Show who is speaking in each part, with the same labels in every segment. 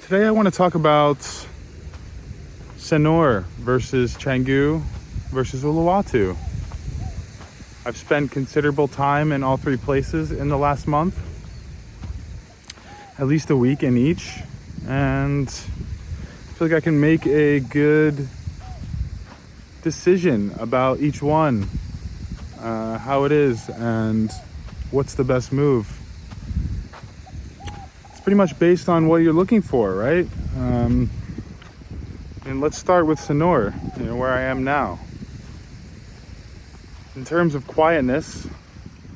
Speaker 1: Today I want to talk about Sanur versus Canggu versus Uluwatu. I've spent considerable time in all three places in the last month, at least a week in each, and I feel like I can make a good decision about each one, how it is, and what's the best move. It's pretty much based on what you're looking for, right? And let's start with Sanur, where I am now. In terms of quietness,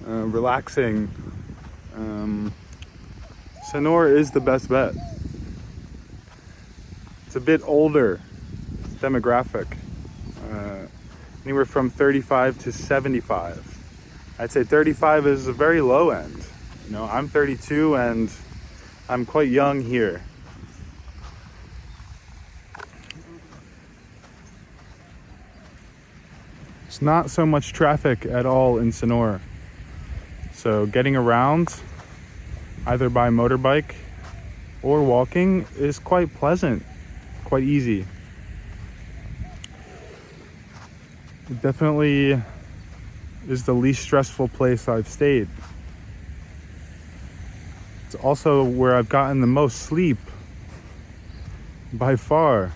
Speaker 1: relaxing, Sanur is the best bet. It's a bit older demographic, anywhere from 35 to 75. I'd say 35 is a very low end. I'm 32 and I'm quite young here. It's not so much traffic at all in Sanur. So getting around either by motorbike or walking is quite pleasant, quite easy. It definitely is the least stressful place I've stayed. It's also where I've gotten the most sleep, by far.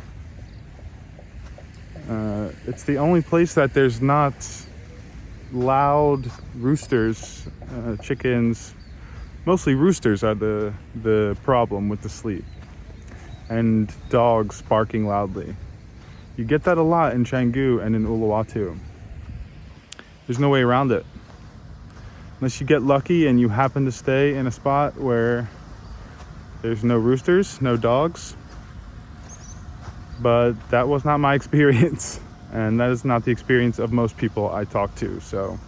Speaker 1: It's the only place that there's not loud roosters, chickens. Mostly roosters are the problem with the sleep, and dogs barking loudly. You get that a lot in Canggu and in Uluwatu. There's no way around it. Unless you get lucky and you happen to stay in a spot where there's no roosters, no dogs. But that was not my experience. And that is not the experience of most people I talk to. So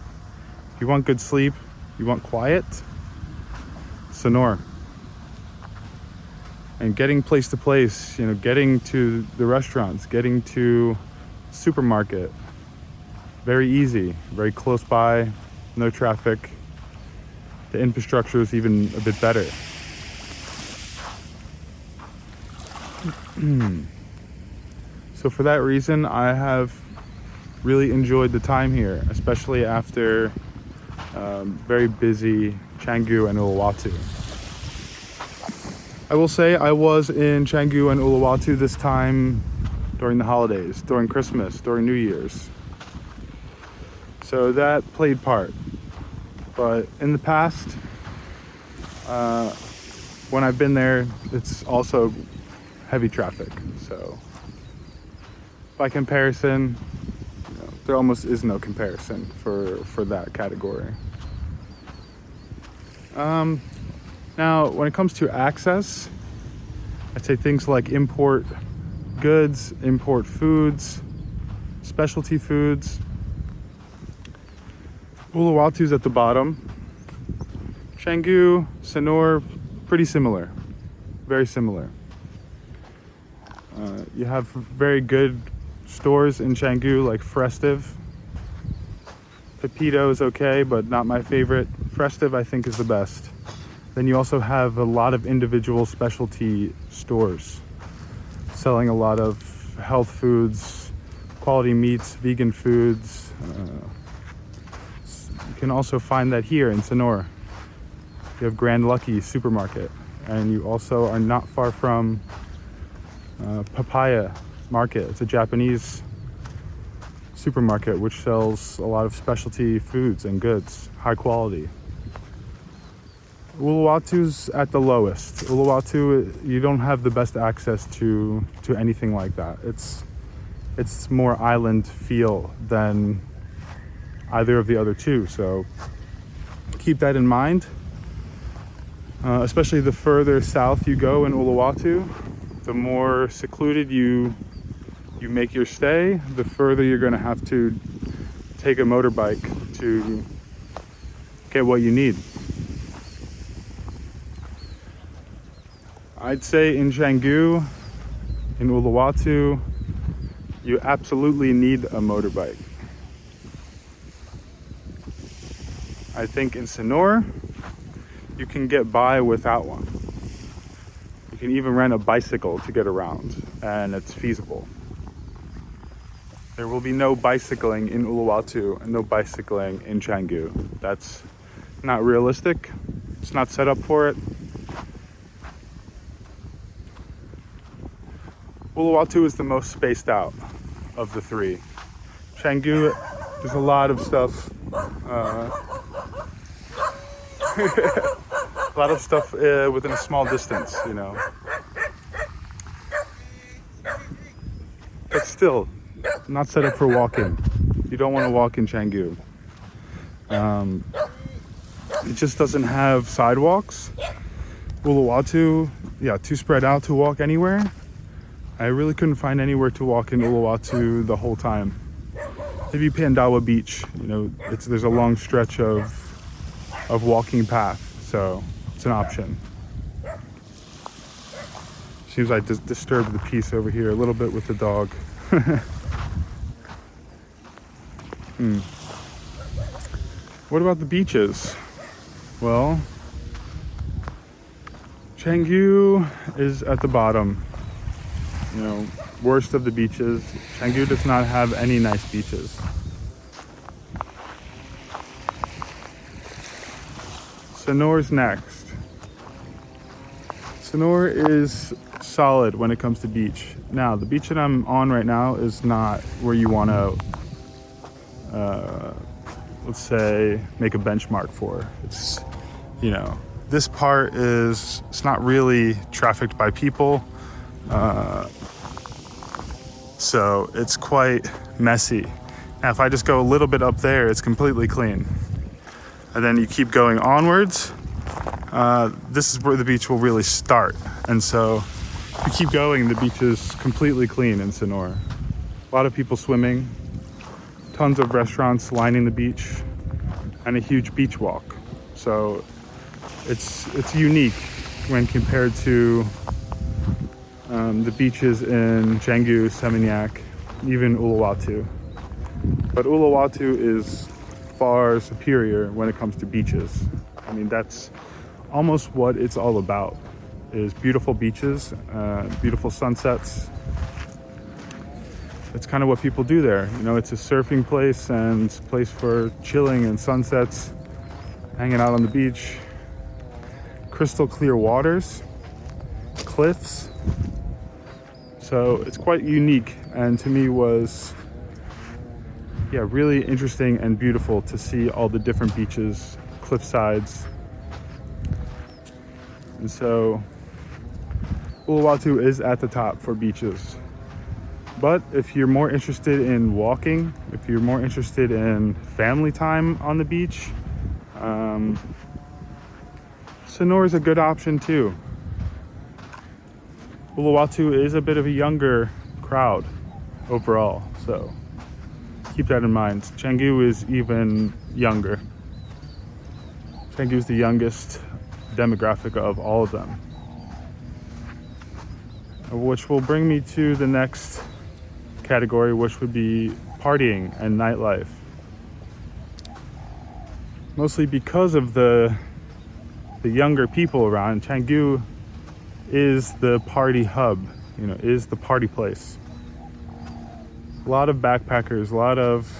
Speaker 1: if you want good sleep, you want quiet, Sanur. And getting place to place, getting to the restaurants, getting to supermarket, very easy, very close by, no traffic. The infrastructure is even a bit better. So for that reason, I have really enjoyed the time here, especially after very busy Canggu and Uluwatu. I will say I was in Canggu and Uluwatu this time during the holidays, during Christmas, during New Year's. So that played part. But in the past, when I've been there, it's also heavy traffic. So by comparison, there almost is no comparison for that category. Now, when it comes to access, I'd say things like import goods, import foods, specialty foods. Uluwatu's at the bottom. Canggu, Sanur, pretty similar, very similar. You have very good stores in Canggu, like Festive. Pepito is okay, but not my favorite. Festive, I think, is the best. Then you also have a lot of individual specialty stores selling a lot of health foods, quality meats, vegan foods. You can also find that here in Sanur. You have Grand Lucky Supermarket, and you also are not far from Papaya Market. It's a Japanese supermarket which sells a lot of specialty foods and goods, high quality. Uluwatu's at the lowest. Uluwatu, you don't have the best access to anything like that. It's more island feel than either of the other two, so keep that in mind. Especially the further south you go in Uluwatu, the more secluded you make your stay, the further you're going to have to take a motorbike to get what you need. I'd say in Canggu, in Uluwatu, you absolutely need a motorbike. I think in Sanur, you can get by without one. You can even rent a bicycle to get around, and it's feasible. There will be no bicycling in Uluwatu and no bicycling in Canggu. That's not realistic. It's not set up for it. Uluwatu is the most spaced out of the three. Canggu, there's a lot of stuff. A lot of stuff within a small distance, you know. But still, not set up for walking. You don't want to walk in Canggu. It just doesn't have sidewalks. Uluwatu, yeah, too spread out to walk anywhere. I really couldn't find anywhere to walk in Uluwatu the whole time. Maybe Pandawa Beach, you know, there's a long stretch of walking path, so it's an option. Seems like disturbed the peace over here a little bit with the dog. What about the beaches? Well, Canggu is at the bottom. You know, worst of the beaches. Canggu does not have any nice beaches. Sanur's next. Sanur is solid when it comes to beach. Now, the beach that I'm on right now is not where you want to, let's say, make a benchmark for. It's, you know, this part it's not really trafficked by people. So it's quite messy. Now, if I just go a little bit up there, it's completely clean. And then you keep going onwards. This is where the beach will really start. And so if you keep going, the beach is completely clean in Sanur. A lot of people swimming, tons of restaurants lining the beach, and a huge beach walk. So it's unique when compared to the beaches in Canggu, Seminyak, even Uluwatu. But Uluwatu is far superior when it comes to beaches. I mean, that's almost what it's all about, is beautiful beaches, beautiful sunsets. It's kind of what people do there. You know, it's a surfing place and place for chilling and sunsets, hanging out on the beach. Crystal clear waters, cliffs. So it's quite unique, and to me was, yeah, really interesting and beautiful to see all the different beaches, cliff sides. And so Uluwatu is at the top for beaches. But if you're more interested in walking, if you're more interested in family time on the beach, Sanur is a good option too. Uluwatu is a bit of a younger crowd overall, so keep that in mind. Canggu is even younger. Canggu is the youngest demographic of all of them. Which will bring me to the next category, which would be partying and nightlife. Mostly because of the younger people around, Canggu is the party hub, you know, is the party place. A lot of backpackers, a lot of,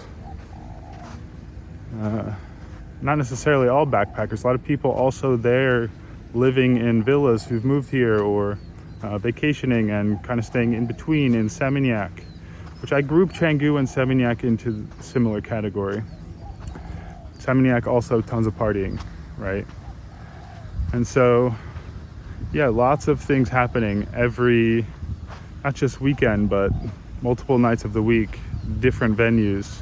Speaker 1: not necessarily all backpackers, a lot of people also there living in villas who've moved here or vacationing and kind of staying in between in Seminyak, which I group Canggu and Seminyak into a similar category. Seminyak also tons of partying, right? And so, yeah, lots of things happening every, not just weekend, but multiple nights of the week, different venues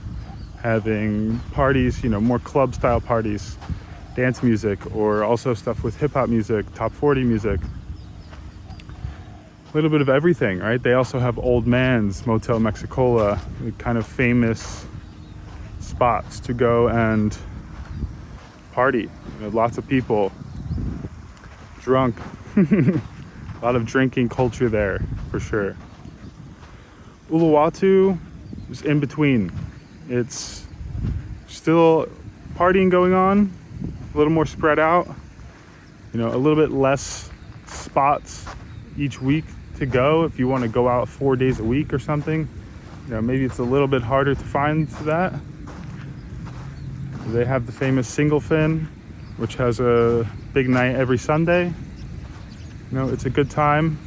Speaker 1: having parties, you know, more club style parties, dance music, or also stuff with hip hop music, top 40 music. A little bit of everything, right? They also have Old Man's, Motel Mexicola, kind of famous spots to go and party. You know, lots of people, drunk. A lot of drinking culture there, for sure. Uluwatu is in between. It's still partying going on, a little more spread out, you know, a little bit less spots each week to go if you want to go out 4 days a week or something. Maybe it's a little bit harder to find that. They have the famous single fin, which has a big night every Sunday. It's a good time.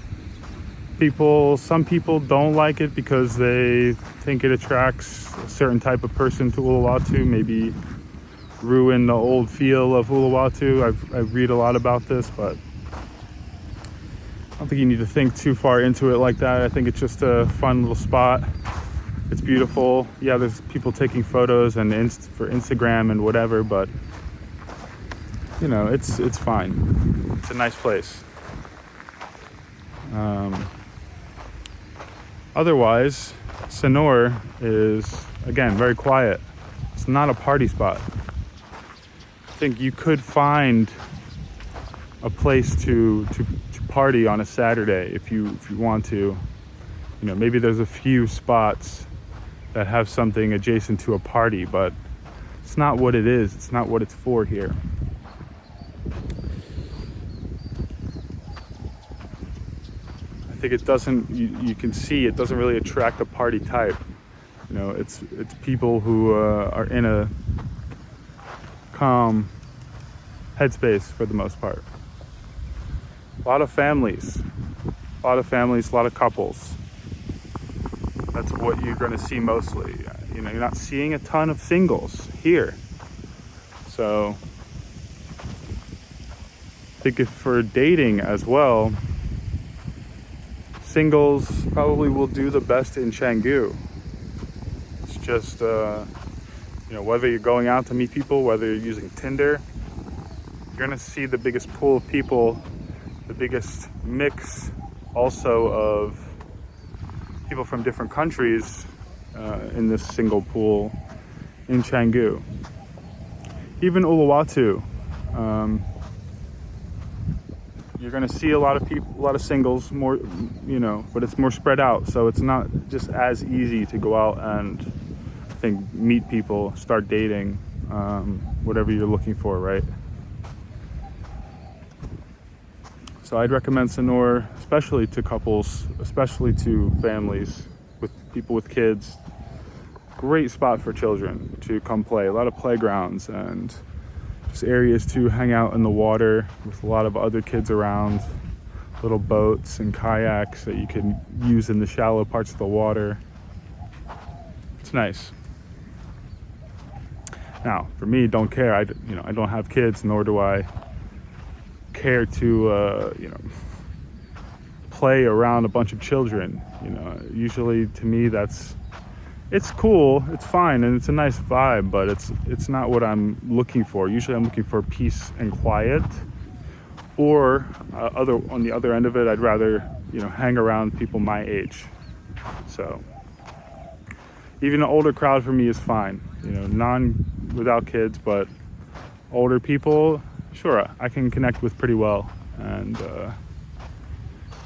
Speaker 1: Some people don't like it because they think it attracts a certain type of person to Uluwatu, maybe ruin the old feel of Uluwatu. I read a lot about this, but I don't think you need to think too far into it like that. I think it's just a fun little spot. It's beautiful. Yeah, there's people taking photos and for Instagram and whatever, but it's fine. It's a nice place. Otherwise, Sanur is, again, very quiet. It's not a party spot. I think you could find a place to party on a Saturday if you want to. Maybe there's a few spots that have something adjacent to a party, but it's not what it is. It's not what it's for here. I think it doesn't, you can see it doesn't really attract a party type. It's people who are in a calm headspace for the most part. A lot of families, a lot of couples. That's what you're going to see mostly. You're not seeing a ton of singles here. So I think if for dating as well, singles probably will do the best in Canggu. It's just, whether you're going out to meet people, whether you're using Tinder, you're going to see the biggest pool of people, the biggest mix also of people from different countries in this single pool in Canggu. Even Uluwatu, you're going to see a lot of people, a lot of singles, more, but it's more spread out. So it's not just as easy to go out and, I think, meet people, start dating, whatever you're looking for, right? So I'd recommend Sanur, especially to couples, especially to families with people with kids. Great spot for children to come play. A lot of playgrounds and just areas to hang out in the water with a lot of other kids around. Little boats and kayaks that you can use in the shallow parts of the water. It's nice. Now, for me, don't care. I don't have kids, nor do I care to play around a bunch of children. Usually to me it's cool, it's fine, and it's a nice vibe, but it's not what I'm looking for. Usually I'm looking for peace and quiet, or on the other end of it, I'd rather hang around people my age. So even an older crowd for me is fine, without kids, but older people, sure, I can connect with pretty well, and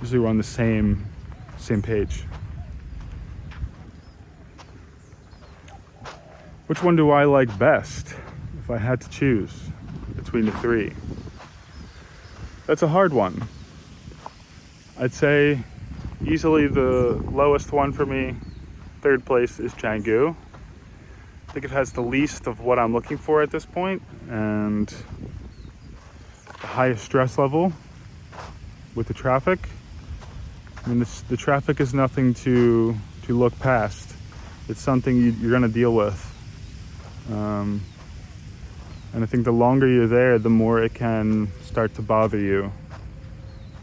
Speaker 1: usually we're on the same page. Which one do I like best if I had to choose between the three? That's a hard one. I'd say easily the lowest one for me, third place, is Canggu. I think it has the least of what I'm looking for at this point, and the highest stress level with the traffic. The traffic is nothing to look past. It's something you're going to deal with. And I think the longer you're there, the more it can start to bother you,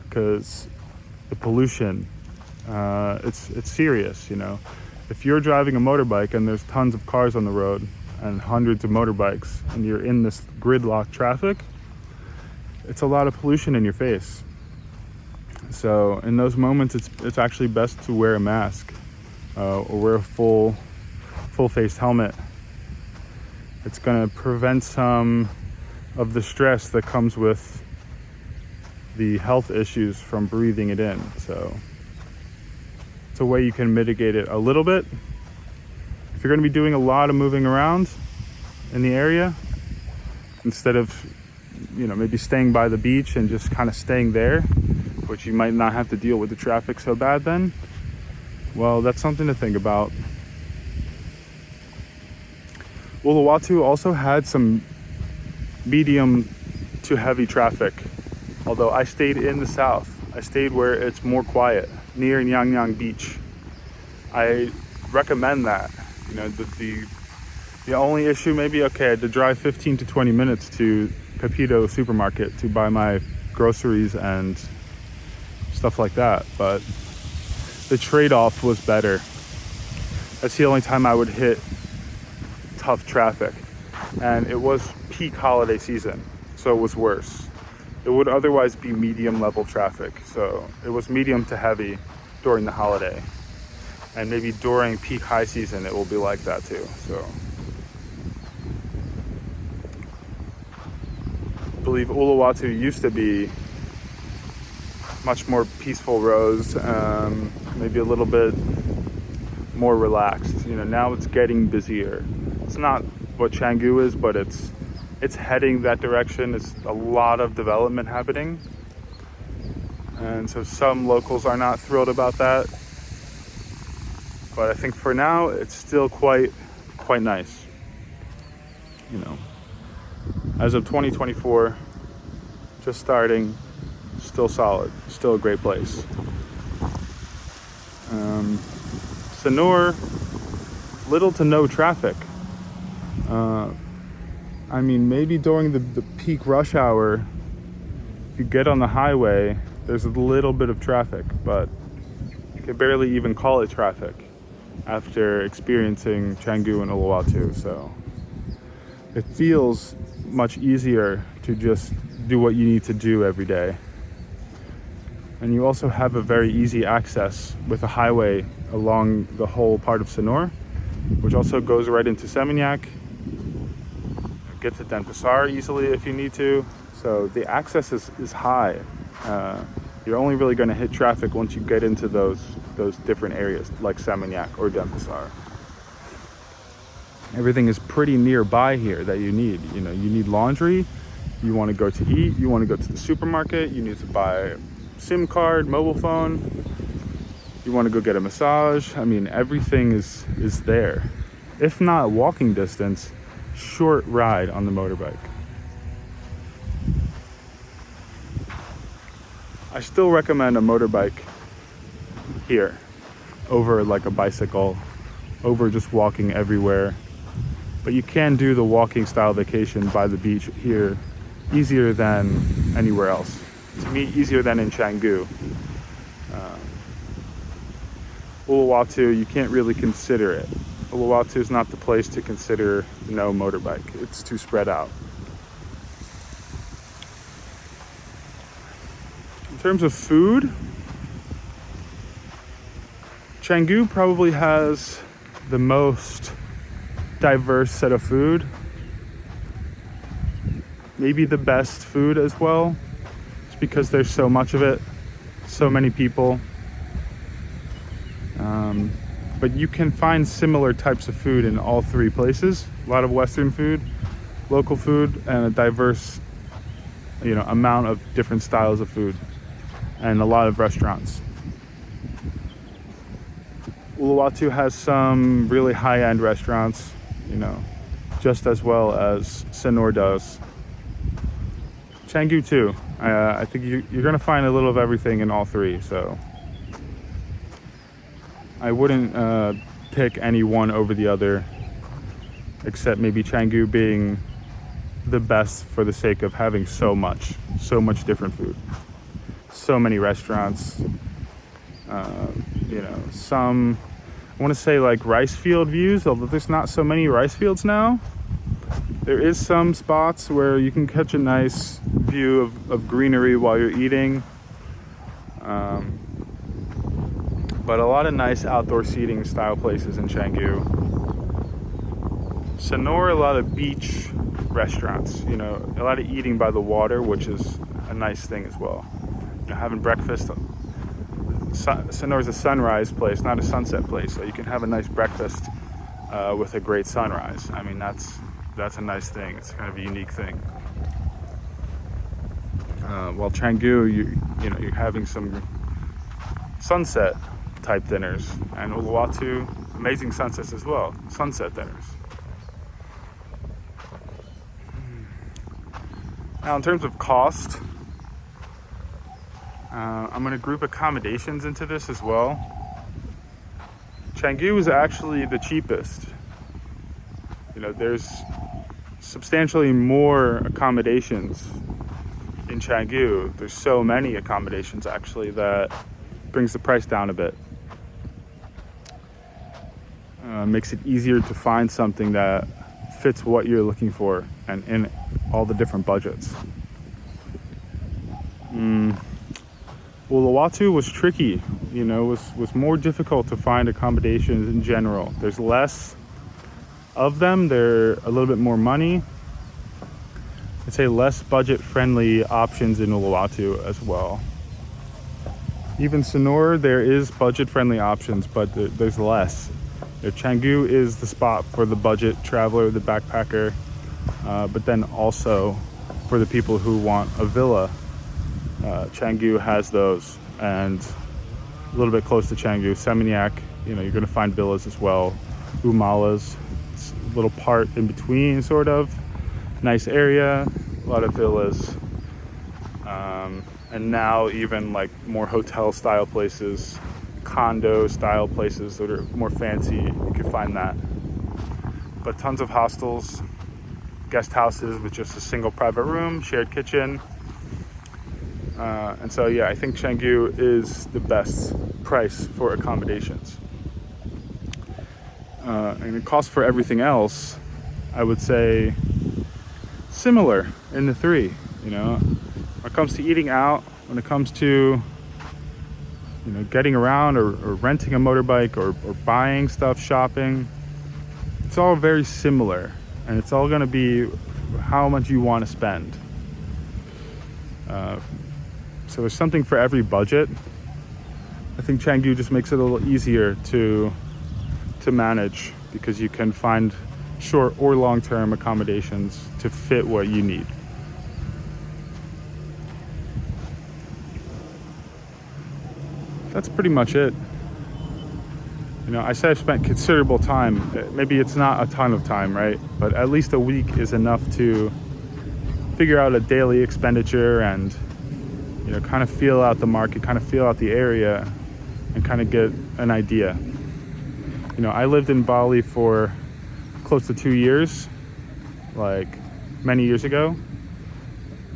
Speaker 1: because the pollution, it's serious. If you're driving a motorbike and there's tons of cars on the road and hundreds of motorbikes, and you're in this gridlock traffic, it's a lot of pollution in your face. So in those moments, it's actually best to wear a mask or wear a full-faced helmet. It's going to prevent some of the stress that comes with the health issues from breathing it in. So it's a way you can mitigate it a little bit. If you're going to be doing a lot of moving around in the area, instead of maybe staying by the beach and just kind of staying there, which you might not have to deal with the traffic so bad then. Well, that's something to think about. Uluwatu also had some medium to heavy traffic, although I stayed in the south. I stayed where it's more quiet, near Nyang Nyang Beach. I recommend that. You know, the only issue maybe, okay, I had to drive 15 to 20 minutes to Pepito supermarket to buy my groceries and stuff like that, but the trade-off was better. That's the only time I would hit tough traffic, and it was peak holiday season, so it was worse. It would otherwise be medium level traffic, so it was medium to heavy during the holiday, and maybe during peak high season it will be like that too. So I believe Uluwatu used to be much more peaceful roads, maybe a little bit more relaxed. You know, now it's getting busier. It's not what Canggu is, but it's heading that direction. It's a lot of development happening, and so some locals are not thrilled about that. But I think for now it's still quite nice. You know, as of 2024, just starting, still solid, still a great place. Sanur, little to no traffic. I mean, maybe during the peak rush hour, if you get on the highway, there's a little bit of traffic, but you can barely even call it traffic after experiencing Canggu and Uluwatu. So it feels much easier to just do what you need to do every day. And you also have a very easy access with a highway along the whole part of Sanur, which also goes right into Seminyak. Get to Denpasar easily if you need to. So the access is high. You're only really going to hit traffic once you get into those different areas like Seminyak or Denpasar. Everything is pretty nearby here that you need. You know, you need laundry, you want to go to eat, you want to go to the supermarket, you need to buy a SIM card, mobile phone, you want to go get a massage. I mean, everything is there. If not walking distance, short ride on the motorbike. I still recommend a motorbike here over like a bicycle, over just walking everywhere. But you can do the walking style vacation by the beach here easier than anywhere else. To me, easier than in Canggu. Uluwatu, you can't really consider it. Uluwatu is not the place to consider no motorbike. It's too spread out. In terms of food, Canggu probably has the most diverse set of food. Maybe the best food as well. It's because there's so much of it, so many people. But you can find similar types of food in all three places. A lot of Western food, local food, and a diverse, amount of different styles of food, and a lot of restaurants. Uluwatu has some really high-end restaurants, just as well as Sanur does. Canggu too. I think you're gonna find a little of everything in all three, so I wouldn't pick any one over the other, except maybe Canggu being the best for the sake of having so much different food, so many restaurants. Some, I want to say like rice field views, although there's not so many rice fields now. There is some spots where you can catch a nice view of greenery while you're eating. But a lot of nice outdoor seating style places in Canggu. Sanur, a lot of beach restaurants, a lot of eating by the water, which is a nice thing as well. Having breakfast. Sanur is a sunrise place, not a sunset place, so you can have a nice breakfast with a great sunrise. I mean, that's a nice thing. It's kind of a unique thing. While Canggu, you're having some sunset type dinners, and Uluwatu, amazing sunsets as well, sunset dinners. Now, in terms of cost, I'm going to group accommodations into this as well. Canggu is actually the cheapest. There's substantially more accommodations in Canggu. There's so many accommodations actually that brings the price down a bit. Makes it easier to find something that fits what you're looking for and in all the different budgets. Uluwatu was tricky, was more difficult to find accommodations in general. There's less of them. They're a little bit more money. I'd say less budget-friendly options in Uluwatu as well. Even Sanur, there is budget-friendly options, but there's less. Canggu is the spot for the budget traveler, the backpacker, but then also for the people who want a villa. Canggu has those, and a little bit close to Canggu, Seminyak, you're going to find villas as well. Umalas, it's a little part in between, sort of. Nice area, a lot of villas. And now even like more hotel style places, condo style places that are more fancy, you can find that. But tons of hostels, guest houses with just a single private room, shared kitchen. And so, I think Canggu is the best price for accommodations. And the cost for everything else, I would say, similar in the three. When it comes to eating out, when it comes to getting around or renting a motorbike or buying stuff, shopping, it's all very similar, and it's all going to be how much you want to spend. So there's something for every budget. I think Canggu just makes it a little easier to manage because you can find short or long-term accommodations to fit what you need. That's pretty much it. I say I've spent considerable time. Maybe it's not a ton of time, right? But at least a week is enough to figure out a daily expenditure and kind of feel out the market, kind of feel out the area, and kind of get an idea. I lived in Bali for close to 2 years, like many years ago.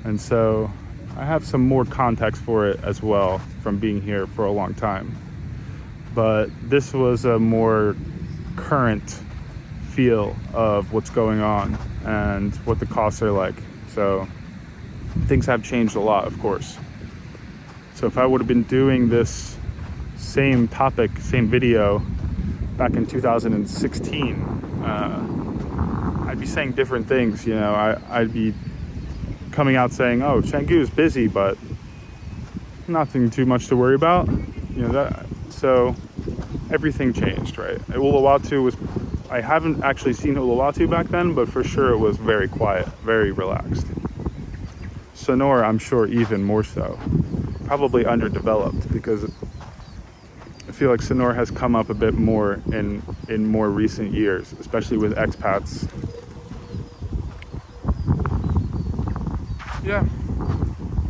Speaker 1: And so I have some more context for it as well from being here for a long time. But this was a more current feel of what's going on and what the costs are like. So things have changed a lot, of course. So if I would have been doing this same topic, same video back in 2016, I'd be saying different things. I'd be coming out saying, oh, Canggu is busy, but nothing too much to worry about. So everything changed, right? Uluwatu I haven't actually seen Uluwatu back then, but for sure it was very quiet, very relaxed. Sanur, I'm sure even more so. Probably underdeveloped because I feel like Sanur has come up a bit more in more recent years, especially with expats.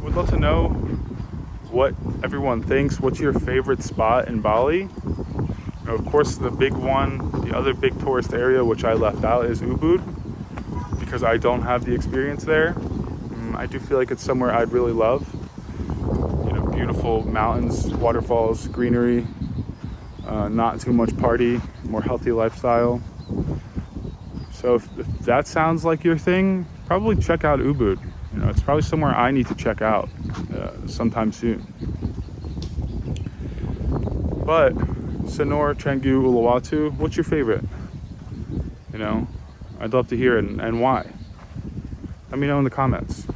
Speaker 1: Would love to know what everyone thinks. What's your favorite spot in Bali? Of course, the big one, the other big tourist area, which I left out, is Ubud, because I don't have the experience there. I do feel like it's somewhere I'd really love. Beautiful mountains, waterfalls, greenery, not too much party, more healthy lifestyle. So if that sounds like your thing, probably check out Ubud. It's probably somewhere I need to check out sometime soon. But Sanur, Canggu, Uluwatu, what's your favorite? I'd love to hear it and why. Let me know in the comments.